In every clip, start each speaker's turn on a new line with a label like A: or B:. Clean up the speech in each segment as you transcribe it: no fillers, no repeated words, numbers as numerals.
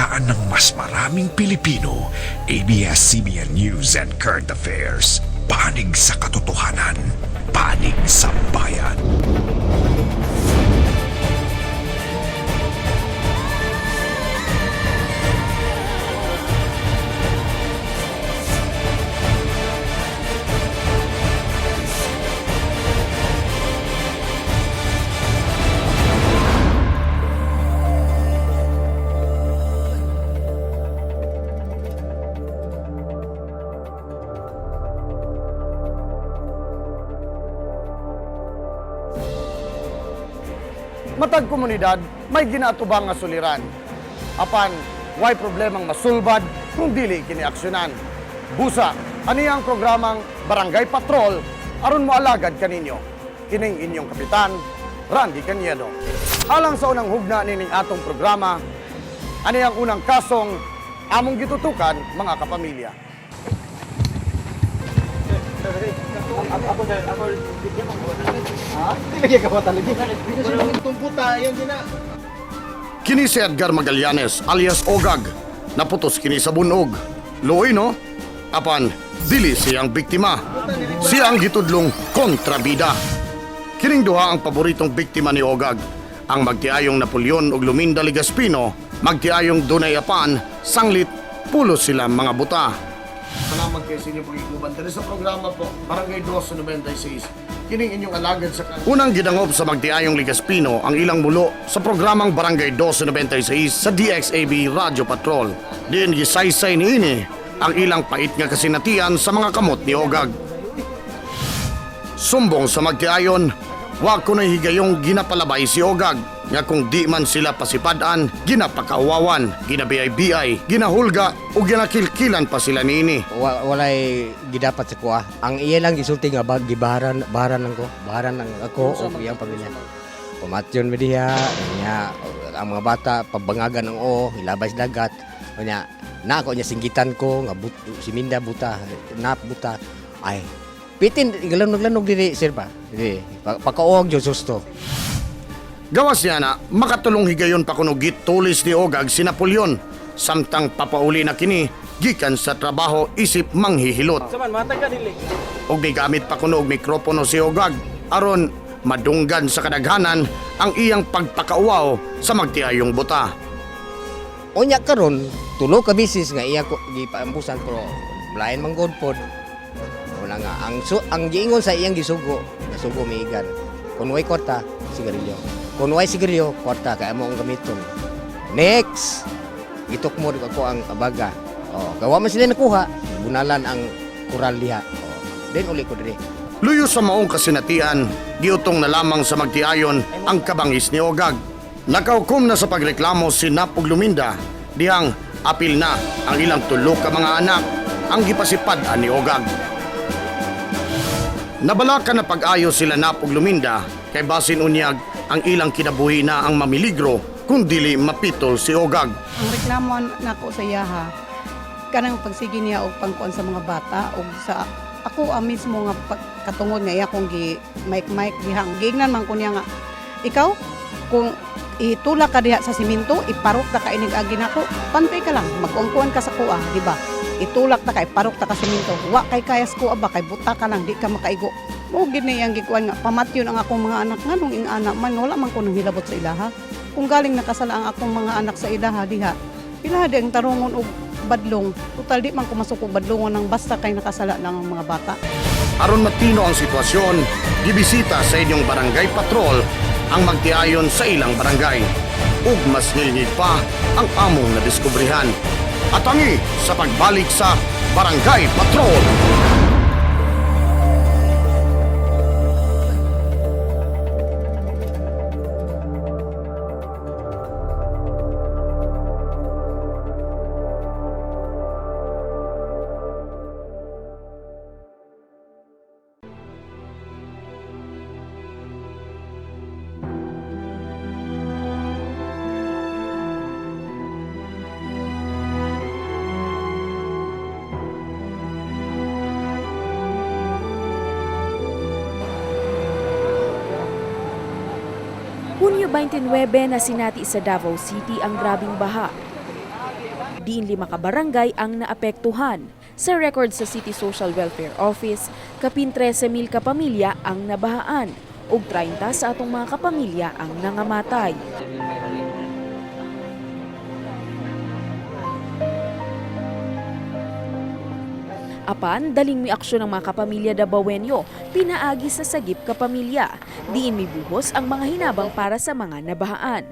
A: balitaan ng mas maraming Pilipino, ABS-CBN News and Current Affairs. Panig sa katotohanan, panig sa bayan.
B: Matag komunidad, may ginatubang nga suliran. Apan, way problemang masulbad kung dili kini aksyonan. Busa, aniyang programang Barangay Patrol aron mo alagad kaninyo. Kining inyong kapitan, Randy Caniedo. Alang sa unang hugna nining atong programa, aniyang unang kasong among gitutukan mga kapamilya. Kini si Edgar Magallanes alias Ogag, naputos kini sa bunog. Luoy no? Apan, dili siyang biktima. Siya ang gitudlong kontrabida. Kining duha ang paboritong biktima ni Ogag. Ang magtiayong Napoleon ug Luminda Ligaspino, magtiayong Dunay Apan, sanglit, pulos sila mga buta. Salamat kayo sa inyong pag-iguban. Dali sa programa po, Barangay 296. Kining inyong alagad sa unang gidangop sa magtiayong Ligaspino ang ilang mulo sa programang Barangay 296 sa DXAB Radio Patrol. Diin gisaysay niini ang ilang pait nga kasinatian sa mga kamot ni Ogag. Sumbong sa magtiayon, wa ko na higayong ginapalabay si Ogag nga kung di man sila pasipadan, ginapakawawan, ginabiyay-biyay, ginahulga o ginakilkilan pa sila niini.
C: Walay gidapat sa kuha. Ang iya lang gisulti nga gibaharan ng ko, baharan ng ako o iyang pamilya. Pumatyon mi diha, nya ang mga bata pabangagan ng ilabay sa dagat. Nya na ako nya singgitan ko nga si Minda buta, nap buta. Ay, pitin galanog diri sir pa. Diri, pakaog jo susto.
B: Gawas niya na, makatulong higayon pa kuno gitulis ni Ogag si Napoleon. Samtang papauli na kini, gikan sa trabaho isip manghihilot. Og may gamit pa kuno og mikropono si Ogag, aron madunggan sa kadaghanan ang iyang pagpakauaw sa magtiayong buta.
C: Unya karon, tulo ka bisis nga iya ko gipaambusan pero lain man god pod. Una nga ang giingon sa iyang gisugo, nasugo miigan. Kun way kwarta, sigarilyo. Kung way sigarilyo, kwarta kaya mo ang gamiton. Next! Itok mo ako ang abaga. Gawa man sila nakuha, bunalan ang kural diha. Then uli ko diri.
B: Luyo sa maong kasinatian, giutong na lamang sa magtiayon ang kabangis ni Ogag. Nakaukom na sa pagreklamo si Nap ug Luminda, dihang apil na ang ilang tulo ka mga anak ang gipasipad ni Ogag. Nabalakan na pag-ayo sila Nap ug Luminda kay basin unyag ang ilang kinabuhi na ang mamiligro kung dili mapitol si Ogag.
D: Ang reklamo nako sa iyaha kanang pagsigi niya og pangkuan sa mga bata og sa ako mismo nga katungod nga iya kong gi mic dihang giingnan man ko niya nga ikaw kung itulak ka diha sa simento iparok ta ka inig agi nako pantay ka lang magkuan ka sa kuha di ba itulak ta kay parok ta ka simento wa kay kayas ko aba kay buta ka lang di ka makaigo mo gini ang gikuan nga pamatyon ang akong mga anak nganong ing anak man wala man ko nang hilabot sa ilaha kung galing nakasala ang akong mga anak sa ilaha diha ilaha di ang tarungon og badlong total di man ko masuk og badlongon nang basta kay nakasala lang ang mga bata.
B: Aron matino ang sitwasyon, gibisita sa inyong barangay patrol ang magtiayon sa ilang barangay ug mas ngilngig pa ang among nadiskubrihan. Atangi sa pagbalik sa Barangay Patrol.
E: Hunyo 29 na sinati sa Davao City ang grabing baha. Diin 5 ka barangay ang naapektuhan. Sa record sa City Social Welfare Office, kapin 13,000 kapamilya ang nabahaan ug 30 sa atong mga kapamilya ang nangamatay. Apan, daling miaksyon ng mga kapamilya Dabawenyo, pinaagi sa sagip kapamilya. Diin mibuhos ang mga hinabang para sa mga nabahaan.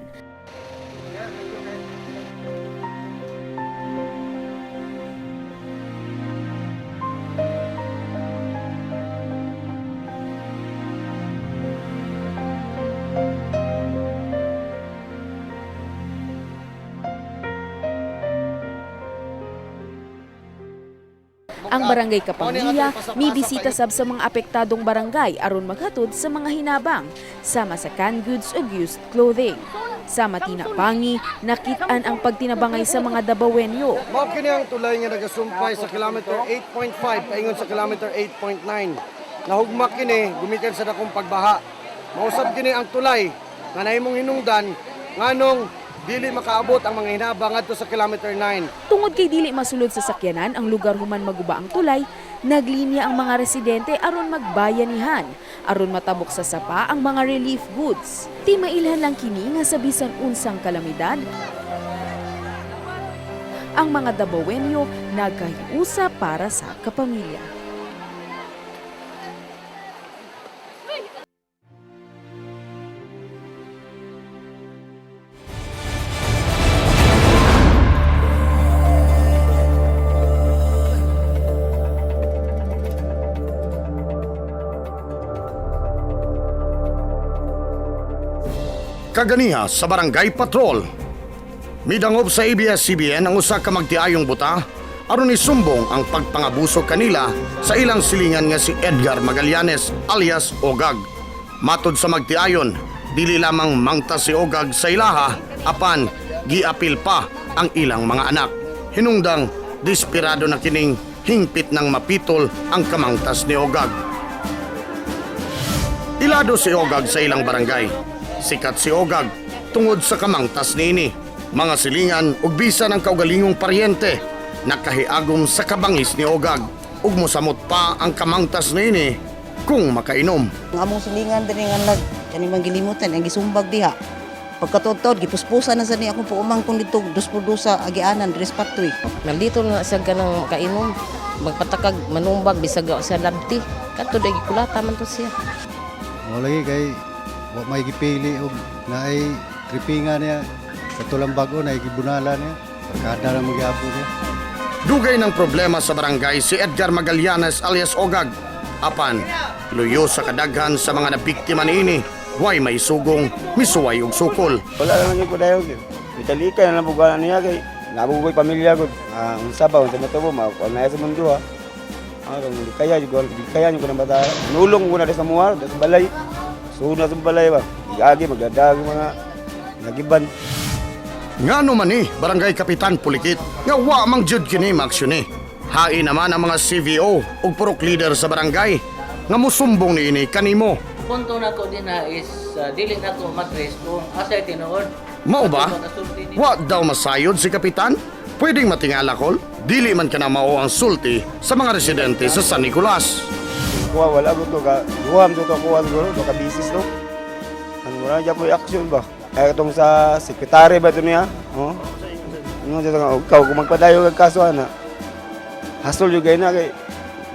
E: Ang barangay Kapamilya may bisita sab sa mga apektadong barangay aron maghatod sa mga hinabang, sama sa canned goods ug used clothing. Sama tinapangi, nakitaan ang pagtinabangay sa mga Dabawenyo.
B: Mao kini ang tulay nga nagasumpay sa kilometer 8.5 paingon sa kilometer 8.9. Nahugmak kini gumikan sa dakong pagbaha. Mausab kini ang tulay nga nahimong hinungdan nganong dili makaabot ang mga hinabang ngadto sa kilometer 9.
E: Tungod kay dili masulod sa sakyanan ang lugar human maguba ang tulay, naglinya ang mga residente aron magbayanihan, aron matabok sa sapa ang mga relief goods. Di mailhan lang kini nga sa bisan unsang kalamidad, ang mga Dabawenyo nagkahiusa para sa kapamilya.
B: Kaganiha sa Barangay Patrol. Midangob sa ABS-CBN ang usa ka magtiayong buta aron isumbong ang pagpangabuso kanila sa ilang silingan nga si Edgar Magallanes alias Ogag. Matod sa magtiayon, dili lamang mangta si Ogag sa ilaha apan giapil pa ang ilang mga anak. Hinungdang desperado na kining hingpit ng mapitol ang kamangtas ni Ogag. Ilado si Ogag sa ilang barangay. Sikat si Ogag tungod sa kamangtas niini. Mga silingan ug bisa ng kaugalingong paryente nakahiagom sa kabangis ni Ogag ug mosamot pa ang kamangtas niini kung makainom.
F: Ang among silingan diri nga kani man gilimutan ang gisumbag diha. Pagkatod-tod gipuspusan na sa ni akong puumangtong dito dos por sa agianan diri sa patoy.
G: Nandito na sa kanang kainom, magpatakag manumbag bisag sa labti. Kadto day gikulata man to siya.
H: Mo lagi kay wa may gipili og naay tripingan niya sa tulang bago na gibunala niya. Pagkada na magyapon niya.
B: Dugay ng problema sa barangay si Edgar Magallanes alias Ogag. Apan, luyo sa kadaghan sa mga nabiktima niini, way may sugong, misuway og sukol.
I: Wala naman yung kudayog. Italika na lang bugalan niya kay nabubuhay pamilya ko. Ang sabaw, sa matubo, makuha sa mundo ha. Di kaya yung kunang bata. Nulong ko na sa muwar, sa balay. Suna sa balay ba. Igagi, magdadag mga nagiban.
B: Ngano man ni Barangay Kapitan Pulikit nga wa mang jud kini maaksyon ni. Hain naman ang mga CVO ug purok leader sa barangay nga musumbong niini kanimo.
J: Punto na ko din na is dili na ko matres kung asay tinuod.
B: Mao ba? Wa daw masayod si Kapitan? Pwedeng matingala kol? Dili man kana mao ang sulti sa mga residente sa San Nicolas.
I: Kuha wala ko to ka. Duham to kuha siguro to ka business no. Ano wala dyan po yung action ba? Kaya itong sa sekretary ba ito niya? Oh? Ano dyan nga, ikaw kung magpadayo kag kaso na. Hasol yung gaya na kay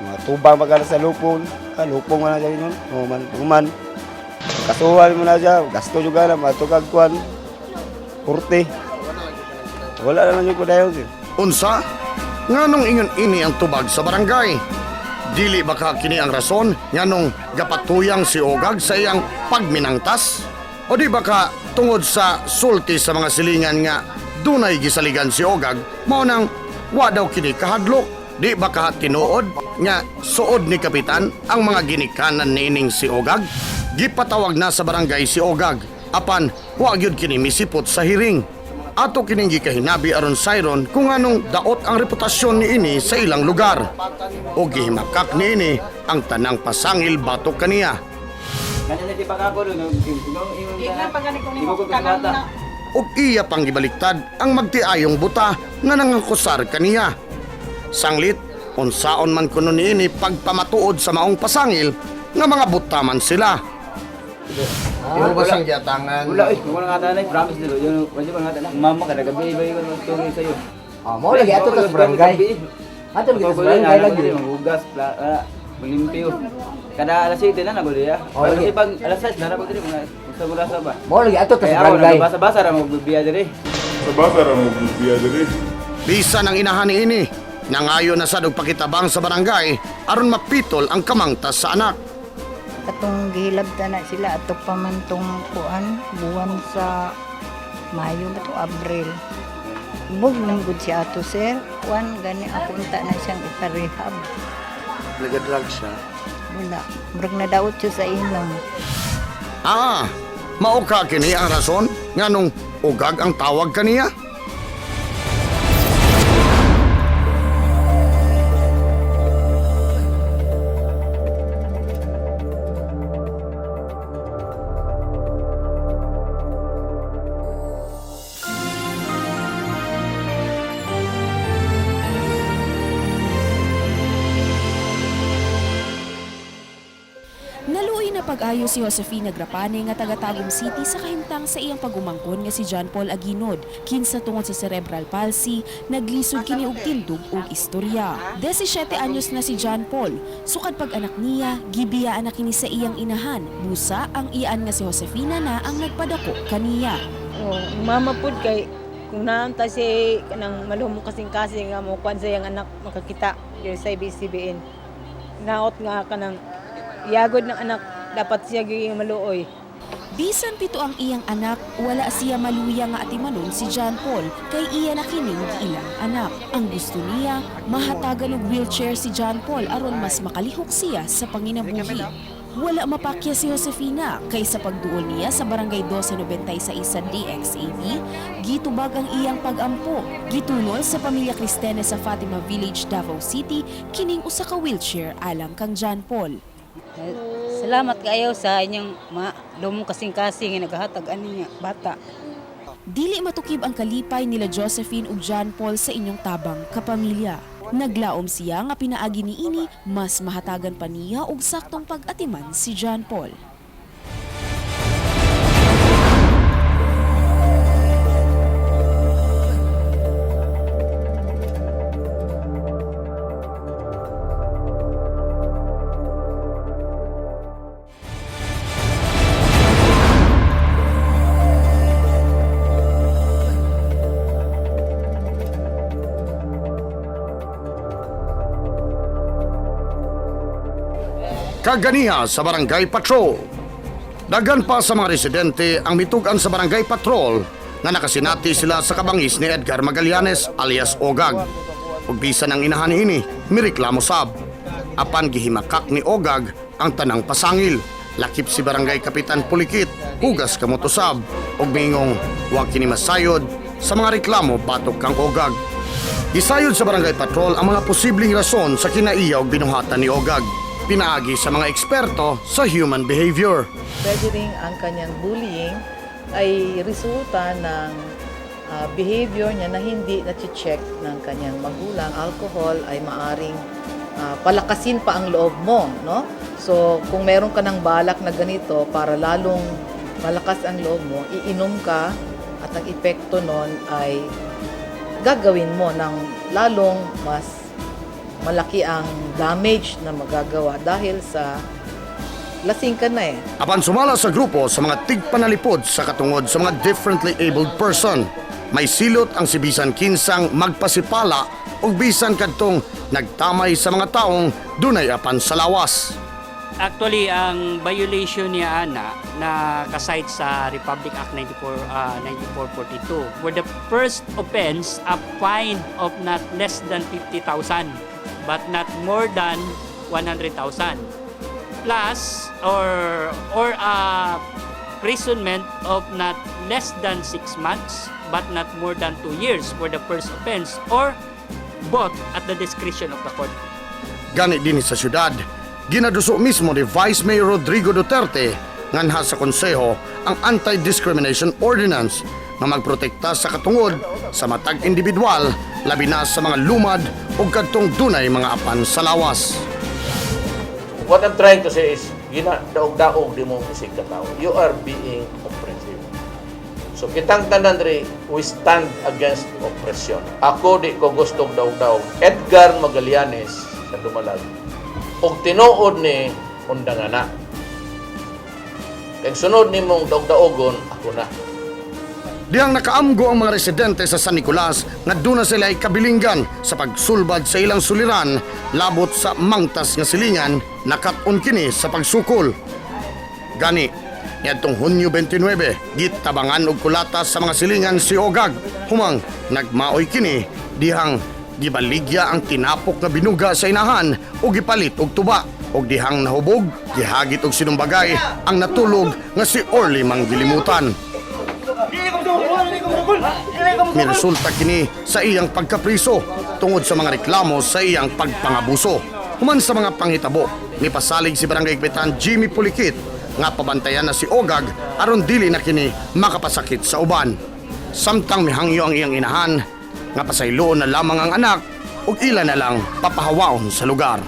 I: mga tubang magkala sa lupong. Lupong mo na dyan yun. Man. Kasuhan mo na dyan. Gasto yung gana. Matugag kuhan. Kurte. Wala na lang yung padayo.
B: Unsa? Nganong ingon ini ang tubag sa barangay? Dili baka kini ang rason nganong gapatuyang si Ogag sa iyang pagminangtas? O di baka tungod sa sulti sa mga silingan nga dunay gisaligan si Ogag mao nang wa daw kini kahadlok? Di baka tinuod nga suod ni Kapitan ang mga ginikanan niining si Ogag? Gipatawag na sa barangay si Ogag apan wa gyud kini misipot sa hiring. Ato kining gikahinabi aron sayron kung anong daot ang reputasyon niini sa ilang lugar. O gihimakak niini ang tanang pasangil batok kaniya. ug iya pang gibaliktad ang magtiayong buta nga nangangkusar kaniya. Sanglit, unsaon man kuno niini pagpamatuod sa maong pasangil nga mga buta man sila.
C: Yung basang jatangan.
J: Wala nga tanay, promise nila. Yung wala nga tanay. Mama ka nagabi-ibay ko ng tungin sa'yo.
C: Mo lagi ato sa barangay. Ato lagi sa barangay lagi.
J: Hugas, malimpyo. Kada alas 7 na naguli ya. Kasi pag alas 6 na naguli mga gusto mo sa ba.
C: Mo lagi ato sa
J: Kaya ako
C: barangay.
J: nagbasa-basa ra magbibiya diri.
B: Bisan ang inahan ini, nangayo na sa pakitabang sa barangay aron mapitol ang kamangtas sa anak.
K: Katong gihilabta na sila ato pa man tong kuan buwan sa Mayo ba to Abril. Bug man gud si ato sir. Kuan gani ako unta na siyang iparehab.
B: Nag-drug siya.
K: Wala. Murag na daot siya sa inom.
B: Mao ka kini ang rason nganong ugag ang tawag kaniya.
E: Naluoy na pag-ayo si Josefina Grapane nga taga Tagum City sa kahimtang sa iyang pagumangkon nga si John Paul Aguinod. Kinsa tungod sa cerebral palsy, naglisod kini og tindog ug istorya. 17 anyos na si John Paul. Sukad pag anak niya, gibiyaan na kini sa iyang inahan. Busa ang iyaan nga si Josefina na ang nagpadako kaniya.
K: Mama pud kay kung naanta si kanang malumong kasing-kasing nga mo kuan sa iyang anak makakita diri sa ABS-CBN. Naot nga kanang yagod ng anak, dapat siya gayong maluoy.
E: Bisan pito ang iyang anak, wala siya maluya nga atimanon si John Paul kay iya na kining giilang anak. Ang gusto niya, mahatagan og wheelchair si John Paul aron mas makalihok siya sa panginabuhi. Wala mapakya si Josefina kay sa pagduol niya sa barangay 1296 sa DXAV, gitubag ang iyang pag-ampo. Gitunol sa pamilya Kristene sa Fatima Village, Davao City, kining usa ka wheelchair alang kang John Paul.
K: Salamat kayo sa inyong lumong kasing-kasing nga naghahatag ani nga bata.
E: Dili matukib ang kalipay nila Josephine ug John Paul sa inyong tabang kapamilya. Naglaom siya nga pinaagi niini mas mahatagan pa niya og saktong pag-atiman si John Paul.
B: Kaganiha sa Barangay Patrol. Dagan pa sa mga residente ang mitugan sa Barangay Patrol nga nakasinati sila sa kabangis ni Edgar Magallanes alias Ogag. Ug bisan ang inahan ini, mireklamo sab. Apan gihimakak ni Ogag ang tanang pasangil. Lakip si Barangay Kapitan Pulikit, hugas kamoto sab. Ug mingong wa kini masayod sa mga reklamo batok kang Ogag. Isayod sa Barangay Patrol ang mga posibleng rason sa kinaiya ug binuhatan ni Ogag. Pinaagi sa mga eksperto sa human behavior.
F: Pwede rin ang kanyang bullying ay resulta ng behavior niya na hindi na-check ng kanyang magulang. Alcohol ay maaring palakasin pa ang loob mo, no? So, kung meron ka ng balak na ganito para lalong malakas ang loob mo, iinom ka at ang epekto nun ay gagawin mo ng lalong mas malaki ang damage na magagawa dahil sa lasing ka na eh.
B: Apan sumala sa grupo sa mga tigpanalipod sa katungod sa mga differently abled person. May silot ang si bisan kinsang magpasipala o bisan kadtong nagtamay sa mga taong dunay apan sa lawas.
L: Actually, ang violation niya na kasite sa Republic Act 9442 were the first offense a fine of not less than 50,000 but not more than 100,000 plus or imprisonment of not less than 6 months but not more than 2 years for the first offense or both at the discretion of the court.
B: Gani din sa syudad, ginaduso mismo ni Vice Mayor Rodrigo Duterte nganha sa konseho ang Anti-Discrimination Ordinance nga magprotekta sa katungod sa matag individual, labi na sa mga lumad o kadtong dunay mga apan sa lawas.
M: What I'm trying to say is, daog-daog di mo isig ka tao. You are being oppressive. So kitang tanan rin, we stand against oppression. Ako di ko gustong daog-daog. Edgar Magallanes sa Dumalag. Og tinuod ni Undangana. Kag sunod ni mong daog-daogon, ako na.
B: Dihang nakaamgo ang mga residente sa San Nicolas nga doon na sila ay kabilinggan sa pagsulbad sa ilang suliran labot sa mangtas nga silingan nakat-on kini sa pagsukol. Gani, niadtong Hunyo 29, gitabangan og kulata sa mga silingan si Ogag. Humang nagmaoy kini dihang gibaligya ang tinapok nga binuga sa inahan o gipalit og tuba. Og dihang nahubog, gihagit og sinumbagay ang natulog nga si Orly Manggilimutan. May resulta kini sa iyang pagkapriso tungod sa mga reklamo sa iyang pagpangabuso. Human sa mga panghitabo, nipasalig si Barangay Kapitan Jimmy Pulikit nga pabantayan na si Ogag aron dili na kini makapasakit sa uban. Samtang mihangyo ang iyang inahan nga pasayloon na lamang ang anak ug ila na lang papahawaon sa lugar.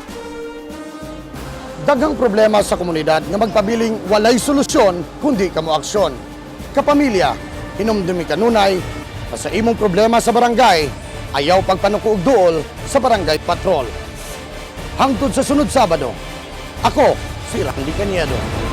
B: Daghang problema sa komunidad nga magpabiling walay solusyon kundi kamo aksyon. Kapamilya, hinumdumi kanunay sa imong problema sa barangay, ayaw pagpanuko og duol sa barangay patrol. Hangtod sa sunod Sabado, ako si Randy Cañedo.